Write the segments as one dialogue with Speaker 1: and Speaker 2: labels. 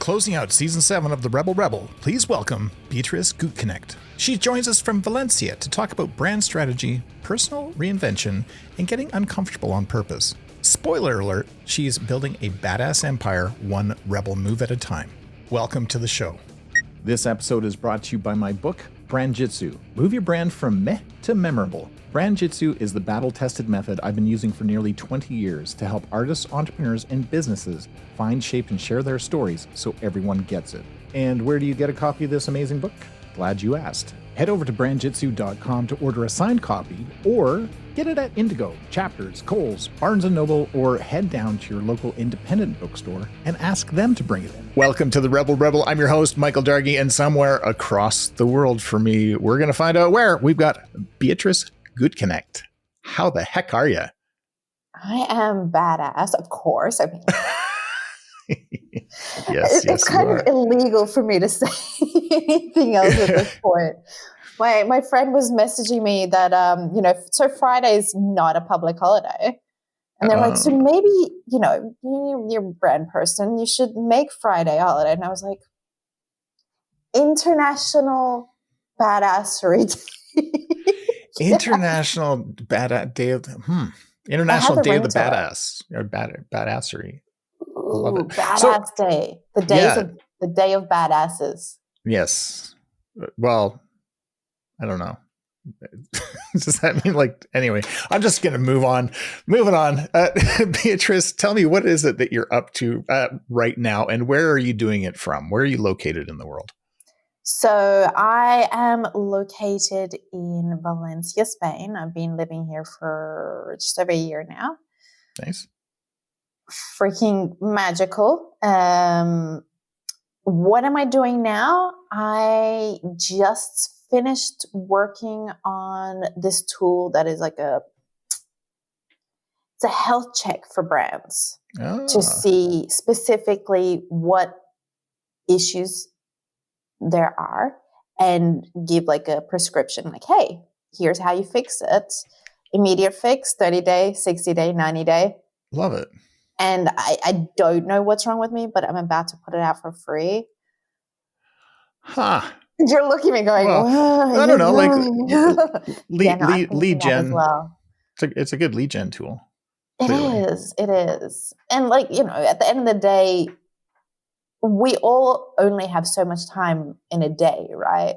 Speaker 1: Closing out Season 7 of the RebelRebel, please welcome Beatrice Gutknecht. She joins us from Valencia to talk about brand strategy, personal reinvention, and getting uncomfortable on purpose. Spoiler alert, she's building a badass empire one rebel move at a time. Welcome to the show. This episode is brought to you by my book, Brand Jitsu. Move your brand from meh to memorable. Brand Jitsu is the battle-tested method I've been using for nearly 20 years to help artists, entrepreneurs, and businesses find, shape, and share their stories so everyone gets it. And where do you get a copy of this amazing book? Glad you asked. Head over to brandjitsu.com to order a signed copy, or get it at Indigo, Chapters, Kohl's, Barnes & Noble, or head down to your local independent bookstore and ask them to bring it in. Welcome to the RebelRebel. I'm your host, Michael Dargie, and somewhere across the world for me, we're going to find out where. We've got Beatrice Gutknecht. How the heck are you?
Speaker 2: I am badass, of course. I mean,
Speaker 1: yes,
Speaker 2: it's kind of illegal for me to say anything else at this point. My friend was messaging me that so Friday is not a public holiday, and they're like, so maybe you're a brand person, you should make Friday a holiday. And I was like, International Badassery Day.
Speaker 1: International Badass Day of International Day of the Badass or Badassery.
Speaker 2: Ooh, Badass Day. The day of badasses.
Speaker 1: Yes. Well, I don't know. Does that mean anyway, I'm just going to move on. Moving on. Beatrice, tell me, what is it that you're up to right now, and where are you doing it from? Where are you located in the world?
Speaker 2: So I am located in Valencia, Spain. I've been living here for just over a year now.
Speaker 1: Nice.
Speaker 2: Freaking magical. What am I doing now? I just finished working on this tool that is it's a health check for brands to see specifically what issues there are and give a prescription, hey, here's how you fix it. Immediate fix, 30-day, 60-day, 90-day.
Speaker 1: Love it.
Speaker 2: And I don't know what's wrong with me, but I'm about to put it out for free.
Speaker 1: Huh.
Speaker 2: You're looking at me going,
Speaker 1: well, I don't know, lead gen.
Speaker 2: Well.
Speaker 1: It's a good lead gen tool.
Speaker 2: It is. And at the end of the day, we all only have so much time in a day, right?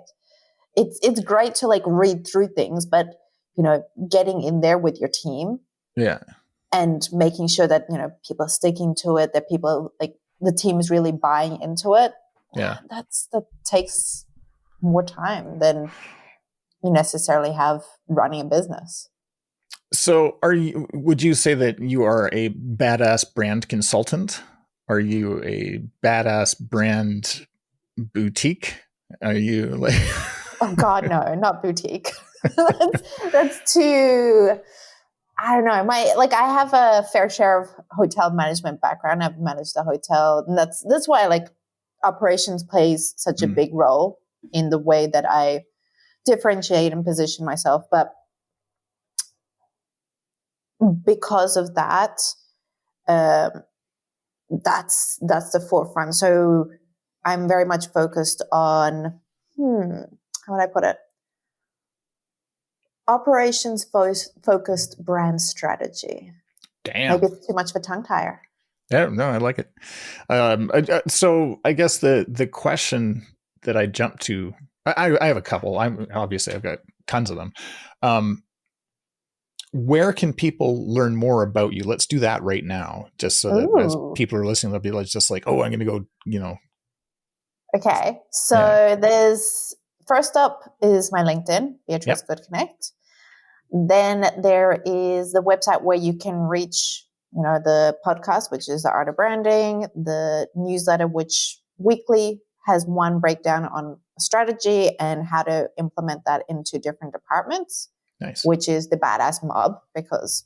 Speaker 2: It's great to read through things, but getting in there with your team, and making sure that people are sticking to it, that people the team is really buying into it.
Speaker 1: Yeah,
Speaker 2: that takes more time than you necessarily have running a business.
Speaker 1: So, would you say that you are a badass brand consultant? Are you a badass brand boutique? Are you
Speaker 2: Oh God, no, not boutique. that's too. I don't know. I have a fair share of hotel management background. I've managed a hotel, and that's why operations plays such a big role in the way that I differentiate and position myself. But because of that, that's the forefront. So I'm very much focused on how would I put it? Operations focused brand strategy.
Speaker 1: Damn.
Speaker 2: Maybe it's too much of a tongue tire.
Speaker 1: Yeah, no, I like it. So I guess the question that I jumped to, I have a couple. I've got tons of them. Where can people learn more about you? Let's do that right now, just so that as people are listening, they'll be I'm going to go,
Speaker 2: Okay. So there's, first up is my LinkedIn, Beatrice Gutknecht. Then there is the website where you can reach, the podcast, which is The Art of Branding, the newsletter, which weekly has one breakdown on strategy and how to implement that into different departments.
Speaker 1: Nice.
Speaker 2: Which is the Badass Mob, because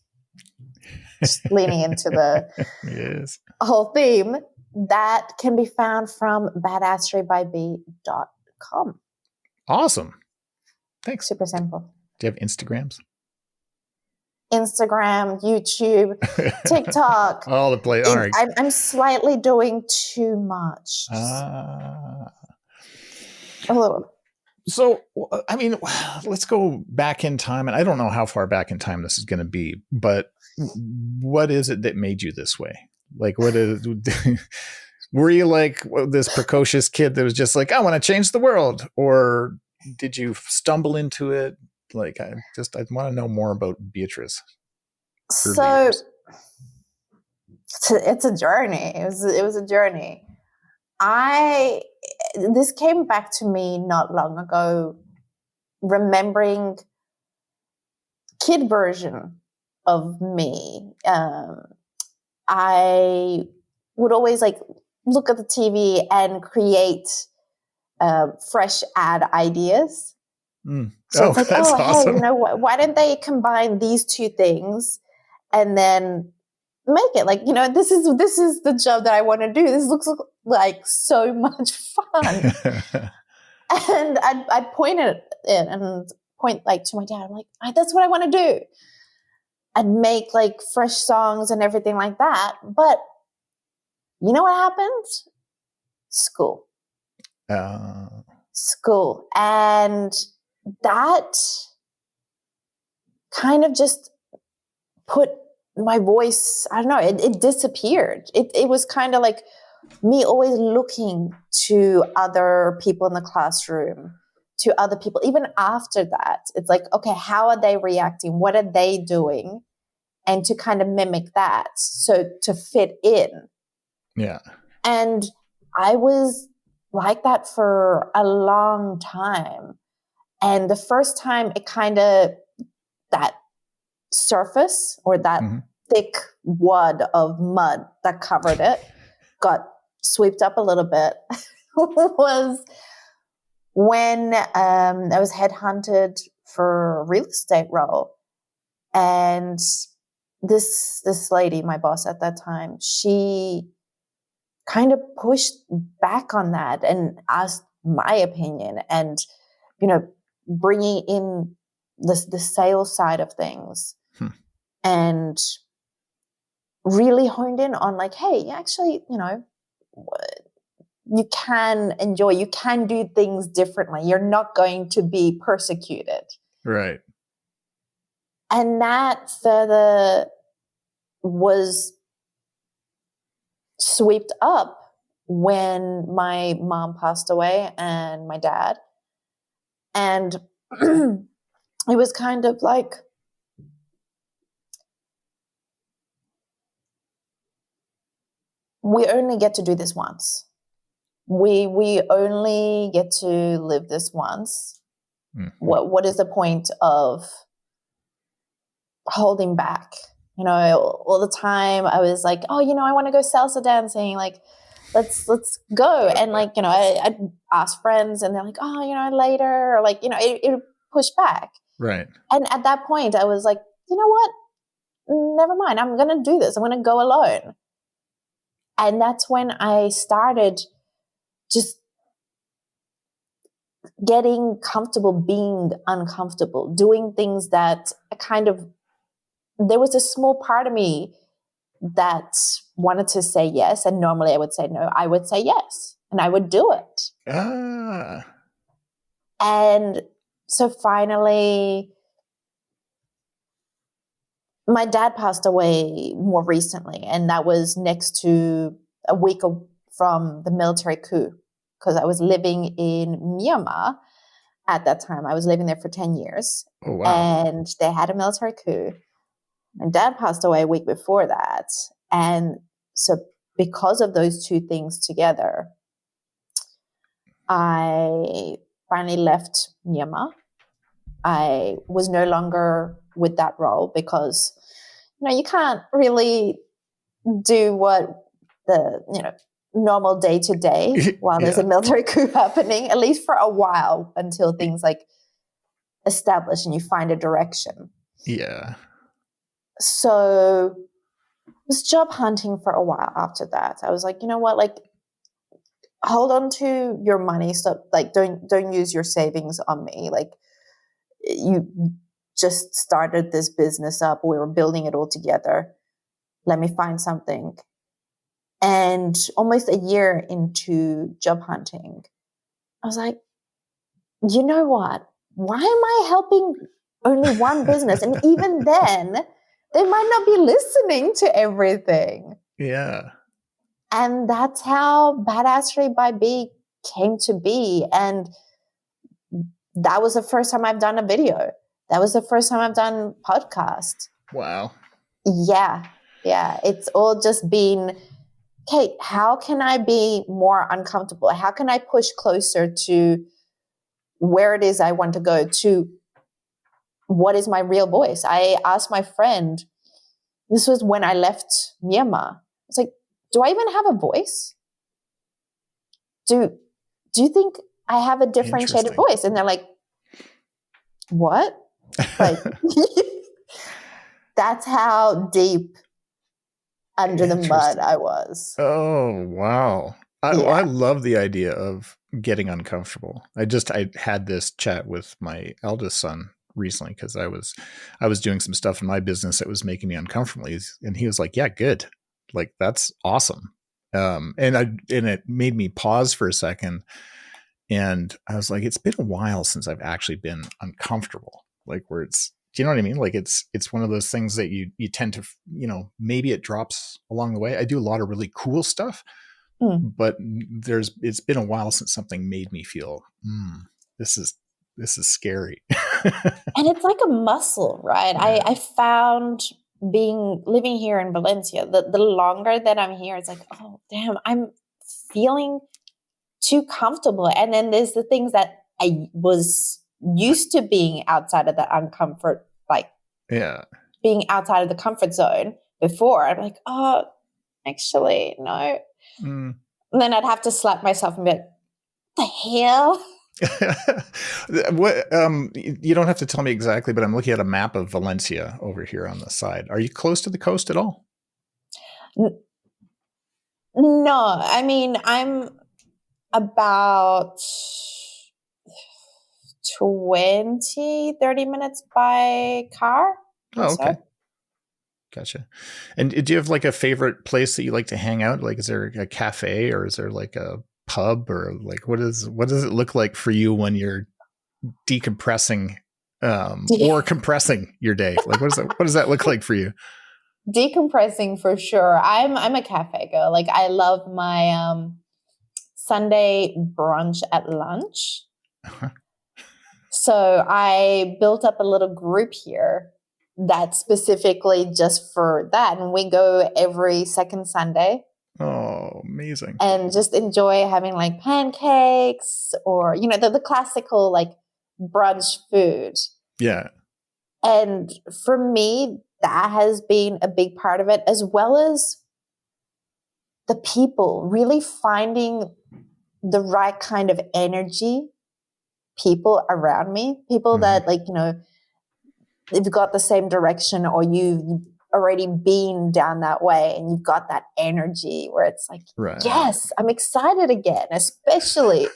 Speaker 2: just leaning into the whole theme. That can be found from badassreby.com.
Speaker 1: Awesome. Thanks.
Speaker 2: Super simple.
Speaker 1: Do you have Instagrams?
Speaker 2: Instagram, YouTube, TikTok.
Speaker 1: All the play. All right.
Speaker 2: I'm slightly doing too much. A little.
Speaker 1: So, I mean, let's go back in time. And I don't know how far back in time this is going to be, but what is it that made you this way? Like, what is, were you like this precocious kid that was just like, I want to change the world? Or did you stumble into it? Like, I want to know more about Beatrice.
Speaker 2: So it's a journey. It was a journey. This came back to me not long ago, remembering kid version of me. I would always like look at the TV and create fresh ad ideas. So it's like, awesome. Hey, why didn't they combine these two things and then make it like, this is the job that I want to do. This looks like so much fun. And I'd point at it and point like to my dad. I'm like, that's what I want to do. I'd make like fresh songs and everything like that. But you know what happened? School. School. And that kind of just put my voice, I don't know, it disappeared. It was kind of like me always looking to other people in the classroom, to other people. Even after that, it's like, okay, how are they reacting? What are they doing? And to kind of mimic that. So to fit in.
Speaker 1: Yeah.
Speaker 2: And I was like that for a long time. And the first time it kind of, that surface or that thick wad of mud that covered it got swept up a little bit was when I was headhunted for a real estate role. And this lady, my boss at that time, she kind of pushed back on that and asked my opinion and, bringing in the sales side of things and really honed in on like, hey, actually, you can enjoy, you can do things differently. You're not going to be persecuted.
Speaker 1: Right.
Speaker 2: And that further was swept up when my mom passed away and my dad. And it was kind of like, we only get to do this once. We only get to live this once. What is the point of holding back? All the time I was like, I want to go salsa dancing. Like, let's go. And like, I'd ask friends and they're like, later, or like, it pushed back.
Speaker 1: Right.
Speaker 2: And at that point I was like, you know what? Never mind. I'm going to do this. I'm going to go alone. And that's when I started just getting comfortable being uncomfortable, doing things that there was a small part of me that wanted to say yes. And normally I would say no. I would say yes. And I would do it. And so finally, my dad passed away more recently. And that was next to a week from the military coup, because I was living in Myanmar at that time. I was living there for 10 years.
Speaker 1: Oh, wow.
Speaker 2: And they had a military coup. My dad passed away a week before that. And so because of those two things together, I finally left Myanmar. I was no longer with that role because, you can't really do what the, normal day to day while there's a military coup happening, at least for a while, until things like establish and you find a direction.
Speaker 1: Yeah.
Speaker 2: So I was job hunting for a while after that. I was like, you know what, like, hold on to your money. Stop, like, don't use your savings on me. Like, you just started this business up. We were building it all together. Let me find something. And almost a year into job hunting, I was like, you know what? Why am I helping only one business? And even then, they might not be listening to everything.
Speaker 1: Yeah.
Speaker 2: And that's how Badass Reby B came to be. And that was the first time I've done a video. That was the first time I've done podcast.
Speaker 1: Wow.
Speaker 2: Yeah. It's all just been, okay, how can I be more uncomfortable? How can I push closer to where it is I want to go, to what is my real voice? I asked my friend, this was when I left Myanmar. It's like, do I even have a voice? Do you think I have a differentiated voice? And they're like, what? Like, that's how deep under the mud I was.
Speaker 1: Oh, wow. I love the idea of getting uncomfortable. I had this chat with my eldest son recently because I was doing some stuff in my business that was making me uncomfortable. And he was like, yeah, good. Like, that's awesome. And it made me pause for a second. And I was like, it's been a while since I've actually been uncomfortable. Like, where do you know what I mean? Like, it's one of those things that you tend to, maybe it drops along the way. I do a lot of really cool stuff, but it's been a while since something made me feel, this is scary.
Speaker 2: And it's like a muscle, right? Yeah. I found living here in Valencia, the longer that I'm here, it's like, oh, damn, I'm feeling too comfortable. And then there's the things that I was used to being outside of that uncomfort, like being outside of the comfort zone before. I'm like, oh, actually, no. And then I'd have to slap myself and be like, what the hell?
Speaker 1: What you don't have to tell me exactly, but I'm looking at a map of Valencia over here on the side. Are you close to the coast at all?
Speaker 2: No, I mean, I'm about 30 minutes by car.
Speaker 1: Oh, okay. Gotcha. And do you have like a favorite place that you like to hang out? Like, is there a cafe or is there like a pub, or like what does it look like for you when you're decompressing or compressing your day? Like, what does that look like for you?
Speaker 2: Decompressing for sure. I'm a cafe girl. Like, I love my Sunday brunch at lunch. Uh-huh. So I built up a little group here that's specifically just for that, and we go every second Sunday.
Speaker 1: Oh, amazing.
Speaker 2: And just enjoy having like pancakes or, the classical like brunch food.
Speaker 1: Yeah.
Speaker 2: And for me, that has been a big part of it, as well as the people, really finding the right kind of energy, people around me, people that you've got the same direction, or you've already been down that way and you've got that energy where it's like, yes, I'm excited again, especially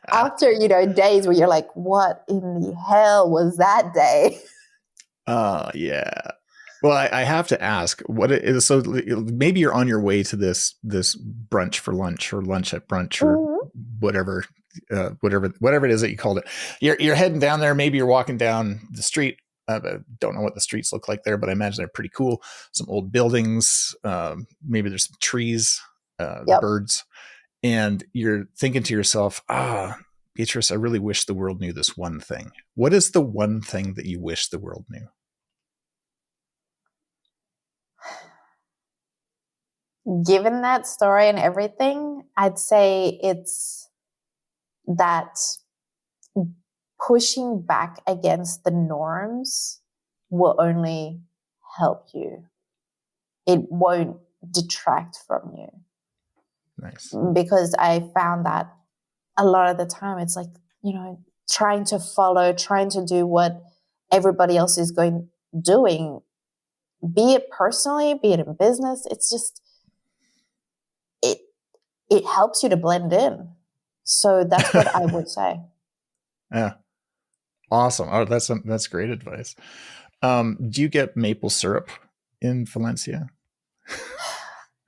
Speaker 2: after, days where you're like, what in the hell was that day?
Speaker 1: Yeah. Well, I have to ask, what it is. So maybe you're on your way to this brunch for lunch, or lunch at brunch, or whatever it is that you called it. You're heading down there. Maybe you're walking down the street. I don't know what the streets look like there, but I imagine they're pretty cool. Some old buildings. Maybe there's some trees, birds, and you're thinking to yourself, Beatrice, I really wish the world knew this one thing. What is the one thing that you wish the world knew?
Speaker 2: Given that story and everything, I'd say it's that pushing back against the norms will only help you. It won't detract from you.
Speaker 1: Nice.
Speaker 2: Because I found that a lot of the time it's like, trying to do what everybody else is doing, be it personally, be it in business. It's just, it helps you to blend in. So that's what I would say.
Speaker 1: Yeah. Awesome. Oh, that's great advice. Do you get maple syrup in Valencia?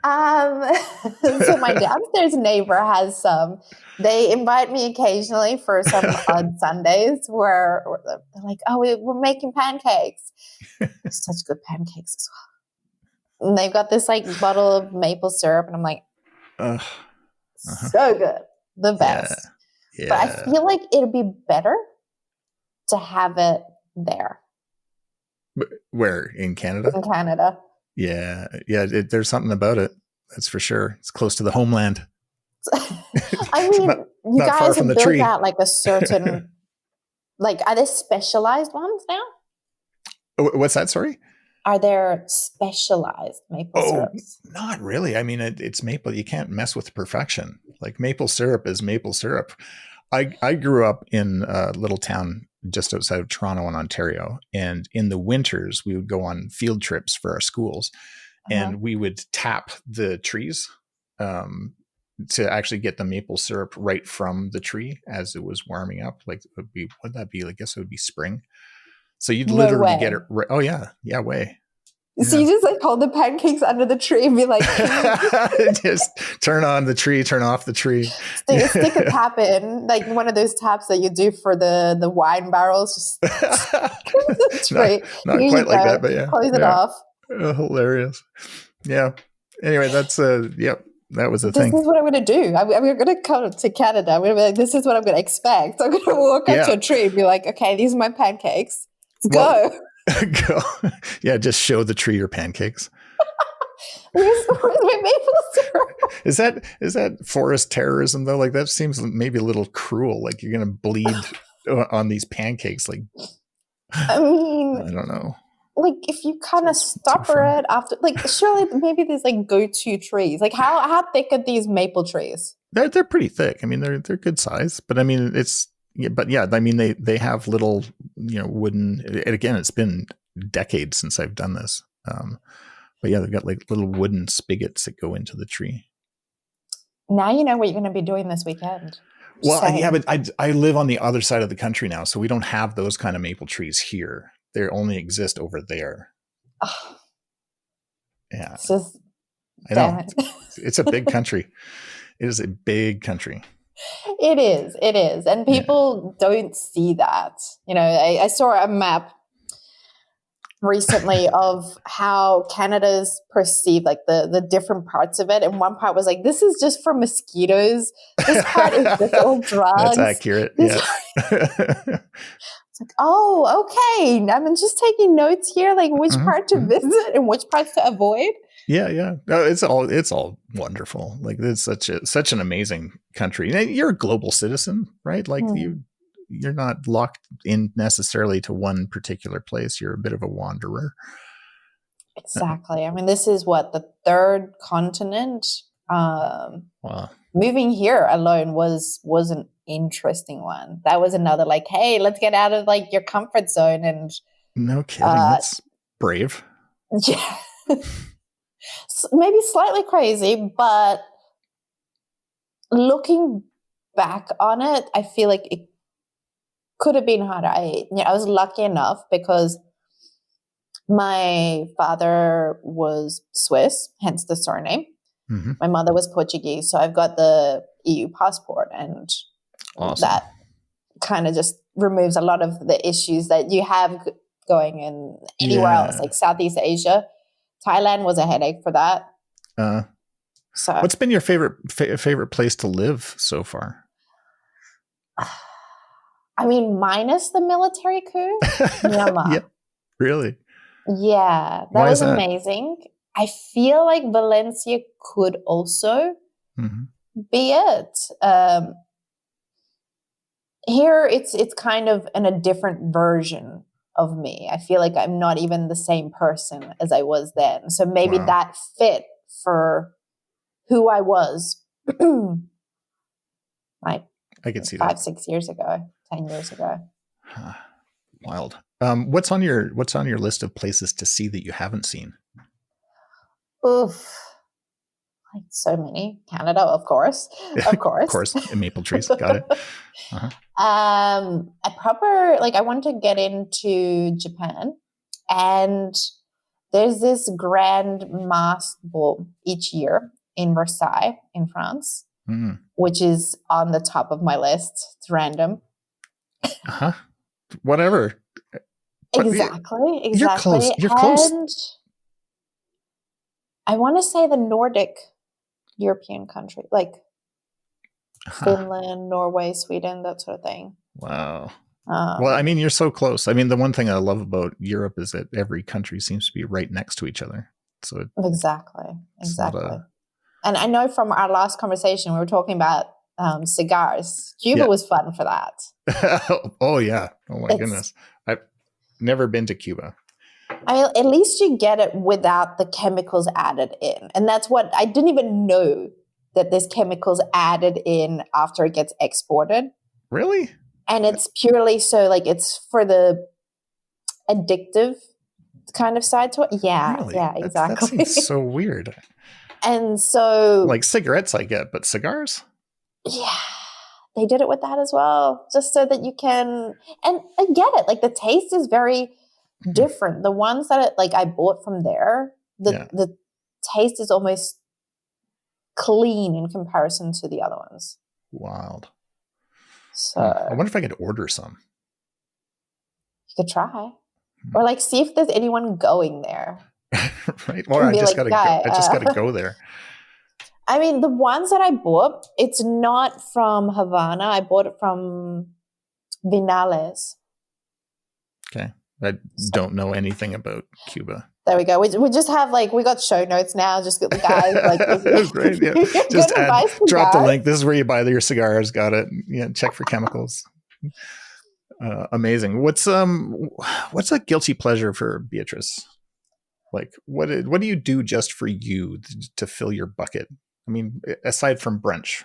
Speaker 2: So my downstairs neighbor has some. They invite me occasionally for some odd Sundays where they're like, "Oh, we're making pancakes." Such good pancakes as well. And they've got this like bottle of maple syrup, and I'm like, so good, the best.
Speaker 1: Yeah.
Speaker 2: But I feel like it'd be better to have it there.
Speaker 1: Where, in Canada?
Speaker 2: In Canada.
Speaker 1: Yeah. There's something about it. That's for sure. It's close to the homeland.
Speaker 2: I mean, you
Speaker 1: not
Speaker 2: guys have built
Speaker 1: tree.
Speaker 2: out like a certain, like, are there specialized ones now?
Speaker 1: What's that? Sorry?
Speaker 2: Are there specialized maple syrups?
Speaker 1: Not really. I mean, it's maple. You can't mess with perfection. Like maple syrup is maple syrup. I grew up in a little town just outside of Toronto in Ontario. And in the winters, we would go on field trips for our schools. And we would tap the trees to actually get the maple syrup right from the tree as it was warming up. Like, what'd that be? I guess it would be spring. So you'd literally get it right. Oh, yeah. Yeah, way.
Speaker 2: So you just like hold the pancakes under the tree and be like,
Speaker 1: just turn on the tree, turn off the tree.
Speaker 2: Stick a tap in, like one of those taps that you do for the wine barrels. Just
Speaker 1: not quite like that, but yeah.
Speaker 2: Close it off.
Speaker 1: Oh, hilarious. Yeah. Anyway, that's that was the thing.
Speaker 2: This is what I'm going to do. We're going to come to Canada. I'm going to be like, this is what I'm going to expect. I'm going to walk up to a tree and be like, okay, these are my pancakes. Let's go.
Speaker 1: Go. Yeah, just show the tree your pancakes.
Speaker 2: Where's my maple syrup?
Speaker 1: Is that forest terrorism though? Like that seems maybe a little cruel. Like you're gonna bleed on these pancakes. Like
Speaker 2: I mean,
Speaker 1: I don't know.
Speaker 2: Like if you kind of stopper it after, like surely maybe there's like go-to trees. Like how thick are these maple trees?
Speaker 1: They're pretty thick. I mean they're good size, but I mean it's. Yeah, but yeah, I mean they have little, wooden. And again, it's been decades since I've done this. But yeah, they've got like little wooden spigots that go into the tree.
Speaker 2: Now you know what you're going to be doing this weekend.
Speaker 1: Well, but I live on the other side of the country now, so we don't have those kind of maple trees here. They only exist over there.
Speaker 2: Oh.
Speaker 1: Yeah,
Speaker 2: I know.
Speaker 1: It's a big country. It is a big country.
Speaker 2: It is. And people don't see that. I saw a map recently of how Canada's perceived, like the different parts of it. And one part was like, this is just for mosquitoes. This part is just all drugs.
Speaker 1: That's accurate.
Speaker 2: It's like, oh, okay. I'm just taking notes here, like which part to visit and which parts to avoid.
Speaker 1: Yeah. No, it's all wonderful. Like it's such an amazing country. You're a global citizen, right? Like you're not locked in necessarily to one particular place. You're a bit of a wanderer.
Speaker 2: Exactly. I mean, this is the third continent.
Speaker 1: Wow.
Speaker 2: Moving here alone was an interesting one. That was another like, hey, let's get out of like your comfort zone. And
Speaker 1: no kidding. That's brave.
Speaker 2: Yeah. Maybe slightly crazy, but looking back on it, I feel like it could have been harder. I was lucky enough because my father was Swiss, hence the surname. Mm-hmm. My mother was Portuguese, so I've got the EU passport, and that kind of just removes a lot of the issues that you have going in anywhere else, like Southeast Asia. Thailand was a headache for that. So,
Speaker 1: what's been your favorite place to live so far?
Speaker 2: I mean, minus the military coup, Myanmar.
Speaker 1: Yeah, really?
Speaker 2: Yeah, that was amazing. I feel like Valencia could also be it. Here, it's kind of in a different version of me. I feel like I'm not even the same person as I was then. So maybe that fit for who I was like
Speaker 1: I could see
Speaker 2: 5-6 years ago, 10 years ago.
Speaker 1: Wild. What's on your list of places to see that you haven't seen?
Speaker 2: Oof. Like so many. Canada, of course. Of course.
Speaker 1: Of course. And maple trees. Got it. Uh-huh.
Speaker 2: I wanted to get into Japan, and there's this grand masked ball each year in Versailles in France, which is on the top of my list. It's random.
Speaker 1: Uh-huh. Whatever.
Speaker 2: Exactly.
Speaker 1: You're close. You're close.
Speaker 2: And I want to say the Nordic European country, like Finland, Norway, Sweden, that sort of thing.
Speaker 1: Wow. Well, I mean, you're so close. I mean, the one thing I love about Europe is that every country seems to be right next to each other. So
Speaker 2: exactly. And I know from our last conversation, we were talking about cigars. Cuba was fun for that.
Speaker 1: Oh, yeah. Oh, my goodness. I've never been to Cuba.
Speaker 2: I mean, at least you get it without the chemicals added in. And that's what I didn't even know, that there's chemicals added in after it gets exported.
Speaker 1: Really?
Speaker 2: And it's purely so, like, it's for the addictive kind of side to it. Yeah,
Speaker 1: really?
Speaker 2: Yeah, exactly.
Speaker 1: That seems so weird.
Speaker 2: And so,
Speaker 1: like cigarettes, I get, but cigars?
Speaker 2: Yeah, they did it with that as well, just so that you can. And I get it. Like, the taste is very different. The ones that I bought from there, the taste is almost clean in comparison to the other ones.
Speaker 1: Wild.
Speaker 2: So
Speaker 1: I wonder if I could order some.
Speaker 2: You could try, or like see if there's anyone going there.
Speaker 1: Right. Or I just gotta go there.
Speaker 2: I mean, the ones that I bought, it's not from Havana. I bought it from Vinales.
Speaker 1: Okay. I don't know anything about Cuba.
Speaker 2: There we go. We just have we got show notes now. Just get the guys
Speaker 1: Great. Yeah. Just drop the link. This is where you buy your cigars. Got it. Yeah. Check for chemicals. Amazing. What's a guilty pleasure for Beatrice? Like what do you do just for you to fill your bucket? I mean, aside from brunch.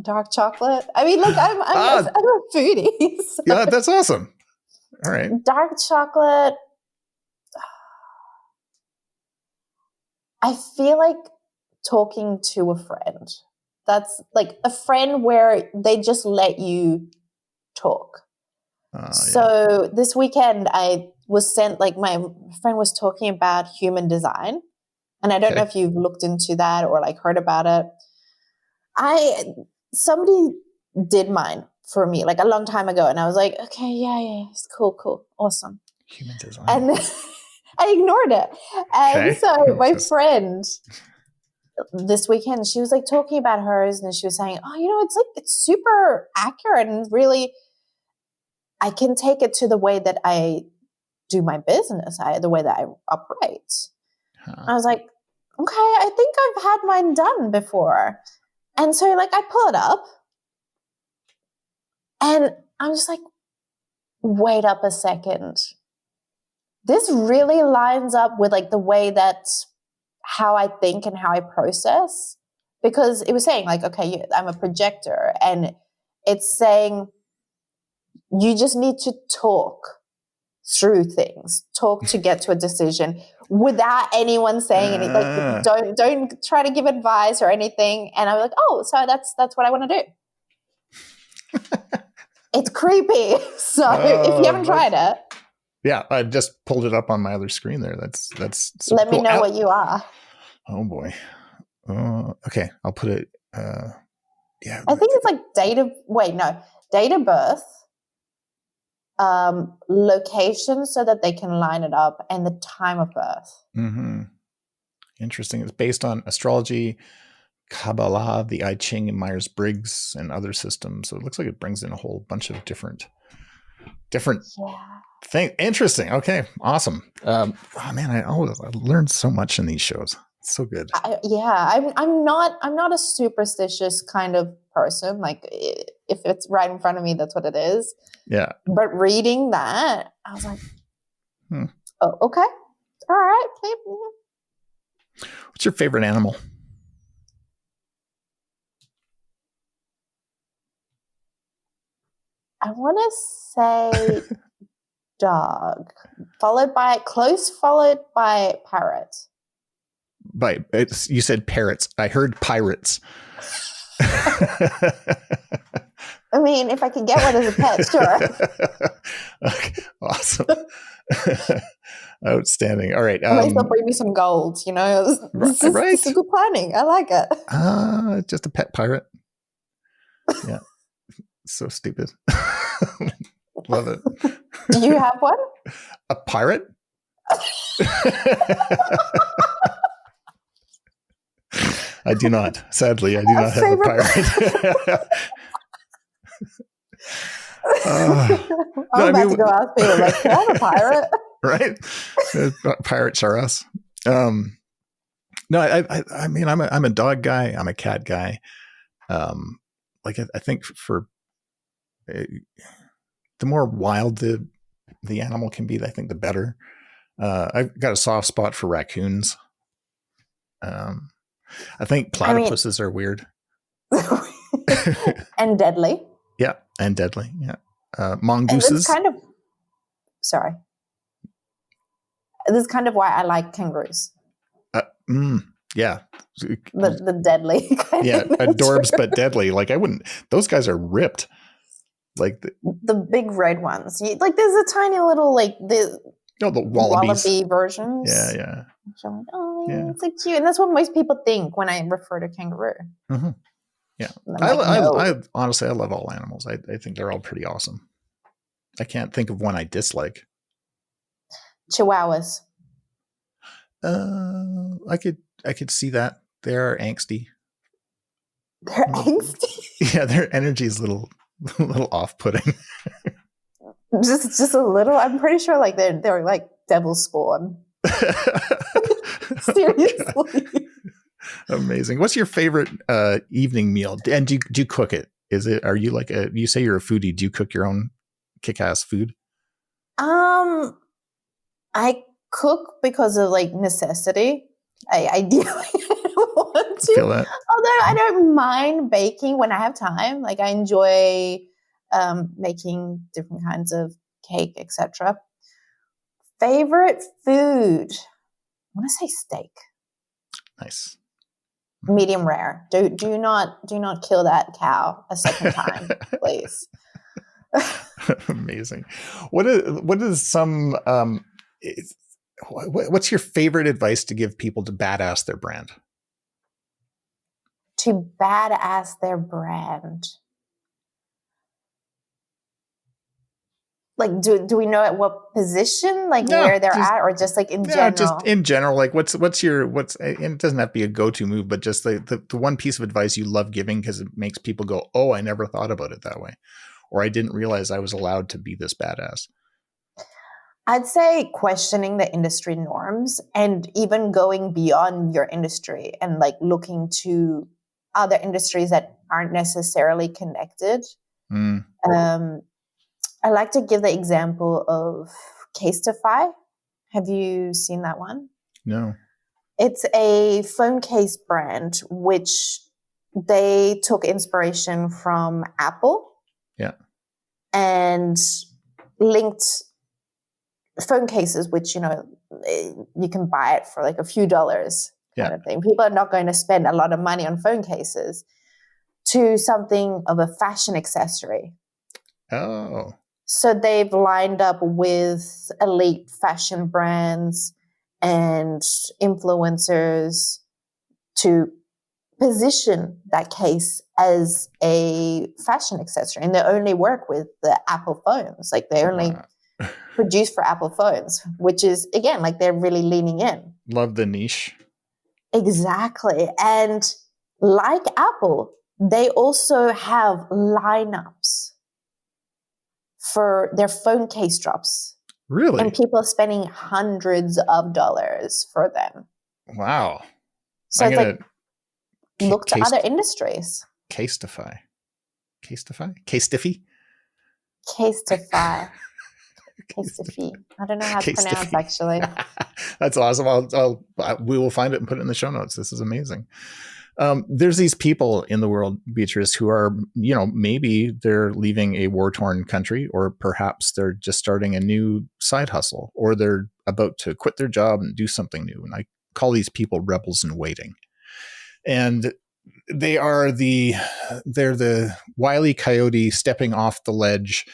Speaker 2: Dark chocolate. I mean, look, I'm a foodie. So.
Speaker 1: Yeah, that's awesome. All right.
Speaker 2: Dark chocolate. I feel like talking to a friend. That's like a friend where they just let you talk. So this weekend I was sent, my friend was talking about human design. And I don't know if you've looked into that or heard about it. Somebody did mine for me a long time ago. And I was like, okay, yeah, it's cool. Awesome.
Speaker 1: Human design.
Speaker 2: And I ignored it. And so my friend this weekend, she was talking about hers and she was saying, oh, it's super accurate and really, I can take it to the way that I do my business, the way that I operate. Huh. I was like, okay, I think I've had mine done before. And so I pull it up and I'm just like, wait up a second. This really lines up with the way that how I think and how I process, because it was saying okay, I'm a projector, and it's saying you just need to talk through things, talk to get to a decision without anyone saying anything. Don't try to give advice or anything. And I was like, oh, so that's what I want to do. It's creepy. So if you haven't tried it.
Speaker 1: Yeah, I just pulled it up on my other screen there. That's so
Speaker 2: let me know what you are.
Speaker 1: Oh boy. Okay, I'll put it. Yeah,
Speaker 2: I think it's date of birth, location, so that they can line it up, and the time of birth.
Speaker 1: Mm-hmm. Interesting. It's based on astrology, Kabbalah, the I Ching, and Myers-Briggs, and other systems. So it looks like it brings in a whole bunch of different. Thing. Interesting. Okay. Awesome. Oh man, I learned so much in these shows. It's so good.
Speaker 2: I'm not a superstitious kind of person. If it's right in front of me, that's what it is.
Speaker 1: Yeah.
Speaker 2: But reading that, I was like, oh, okay. All right.
Speaker 1: What's your favorite animal?
Speaker 2: I want to say dog, followed by parrot.
Speaker 1: You said parrots. I heard pirates.
Speaker 2: I mean, if I could get one as a pet, sure.
Speaker 1: Okay, awesome. Outstanding. All right.
Speaker 2: At least they'll bring me some gold, you know? This is good planning. I like it.
Speaker 1: Just a pet pirate. Yeah. So stupid. Love it.
Speaker 2: Do you have one?
Speaker 1: A pirate? I do not. Sadly, I do not have a pirate.
Speaker 2: I'm about to go ask people, like, can I have a pirate?
Speaker 1: Right? Pirates are us. No, I mean, I'm a dog guy. I'm a cat guy. I think for the more wild the animal can be, I think the better. I've got a soft spot for raccoons. I think platypuses are weird.
Speaker 2: And deadly.
Speaker 1: Yeah, and deadly. Yeah. Mongooses.
Speaker 2: Sorry. This is kind of why I like kangaroos.
Speaker 1: Yeah.
Speaker 2: The deadly kind.
Speaker 1: Yeah, adorbs but deadly. Like those guys are ripped. Like
Speaker 2: the big red ones. Like there's a tiny little the
Speaker 1: wallabies.
Speaker 2: Wallaby versions.
Speaker 1: Yeah.
Speaker 2: I'm like, oh, yeah, it's like cute. And that's what most people think when I refer to kangaroo.
Speaker 1: Mm-hmm. Yeah. I honestly, I love all animals. I think they're all pretty awesome. I can't think of one I dislike.
Speaker 2: Chihuahuas.
Speaker 1: I could see that. They're angsty.
Speaker 2: They're angsty?
Speaker 1: Yeah, their energy is a little off-putting.
Speaker 2: just a little. I'm pretty sure like they're like devil spawn. Seriously.
Speaker 1: Amazing. What's your favorite evening meal? And do you cook it? Are you like you say you're a foodie. Do you cook your own kick-ass food?
Speaker 2: I cook because of like necessity. I ideally don't want to.
Speaker 1: Feel that.
Speaker 2: Although I don't mind baking when I have time. Like I enjoy making different kinds of cake, etc. Favorite food? I want to say steak.
Speaker 1: Nice.
Speaker 2: Medium rare. Do not kill that cow a second time, please.
Speaker 1: Amazing. What is some what's your favorite advice to give people to badass their brand?
Speaker 2: To badass their brand. Like, do we know at what position, where they're at, or just like in general?
Speaker 1: Just in general. Like, what's and it doesn't have to be a go-to move, but just the one piece of advice you love giving because it makes people go, "Oh, I never thought about it that way," or "I didn't realize I was allowed to be this badass."
Speaker 2: I'd say questioning the industry norms and even going beyond your industry and like looking to other industries that aren't necessarily connected. I like to give the example of Casetify. Have you seen that one?
Speaker 1: No.
Speaker 2: It's a phone case brand, which they took inspiration from Apple.
Speaker 1: Yeah. And
Speaker 2: linked phone cases, which, you can buy it for like a few dollars kind of thing. People are not going to spend a lot of money on phone cases, to something of a fashion accessory.
Speaker 1: Oh.
Speaker 2: So they've lined up with elite fashion brands and influencers to position that case as a fashion accessory. And they only work with the Apple phones. Like they only produce for Apple phones, which is, again, like they're really leaning in.
Speaker 1: Love the niche.
Speaker 2: Exactly. And like Apple, they also have lineups for their phone case drops.
Speaker 1: Really?
Speaker 2: And people are spending hundreds of dollars for them.
Speaker 1: Wow.
Speaker 2: So it's like, look to other industries.
Speaker 1: Casetify. Casetify? Casetify?
Speaker 2: Casetify. Casetify. I don't know how to pronounce, actually.
Speaker 1: That's awesome. We will find it and put it in the show notes. This is amazing. There's these people in the world, Beatrice, who are, maybe they're leaving a war-torn country, or perhaps they're just starting a new side hustle, or they're about to quit their job and do something new. And call these people rebels in waiting. And they're the Wile E. Coyote stepping off the ledge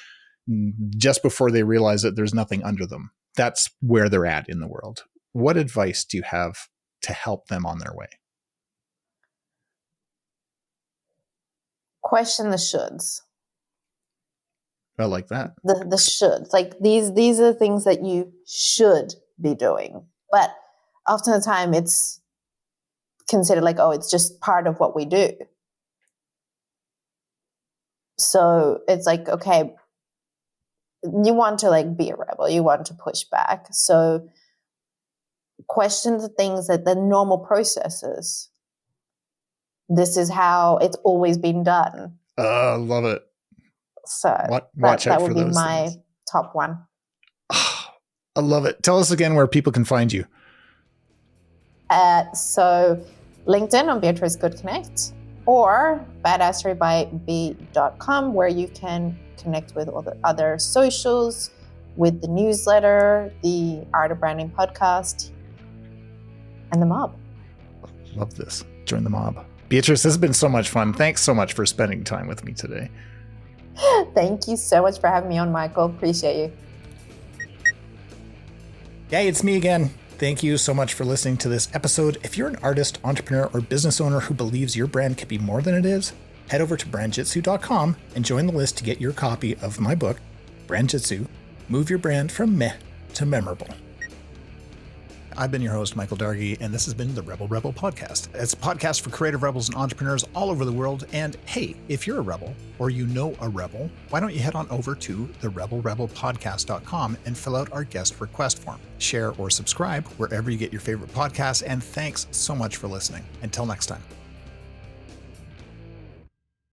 Speaker 1: just before they realize that there's nothing under them. That's where they're at in the world. What advice do you have to help them on their way?
Speaker 2: Question the shoulds.
Speaker 1: I like that.
Speaker 2: The shoulds. Like these are the things that you should be doing. But often the time it's considered like, oh, it's just part of what we do. So it's like, okay, you want to like be a rebel, you want to push back. So question the things that the normal processes. This is how it's always been done.
Speaker 1: I love it.
Speaker 2: So
Speaker 1: watch out
Speaker 2: that
Speaker 1: for
Speaker 2: would be
Speaker 1: those
Speaker 2: my
Speaker 1: things.
Speaker 2: top one.
Speaker 1: I love it. Tell us again where people can find you.
Speaker 2: So LinkedIn on Beatrice Gutknecht, or badassreby.com, where you can connect with all the other socials, with the newsletter, the Art of Branding podcast, and the mob.
Speaker 1: Love this. Join the mob. Beatrice, this has been so much fun. Thanks so much for spending time with me today.
Speaker 2: Thank you so much for having me on, Michael. Appreciate you.
Speaker 1: Hey, it's me again. Thank you so much for listening to this episode. If you're an artist, entrepreneur, or business owner who believes your brand could be more than it is, head over to brandjitsu.com and join the list to get your copy of my book, Brand Jitsu, Move Your Brand from Meh to Memorable. I've been your host, Michael Dargie, and this has been the RebelRebel podcast. It's a podcast for creative rebels and entrepreneurs all over the world. And hey, if you're a rebel or you know a rebel, why don't you head on over to the RebelRebelPodcast.com and fill out our guest request form. Share or subscribe wherever you get your favorite podcasts. And thanks so much for listening. Until next time.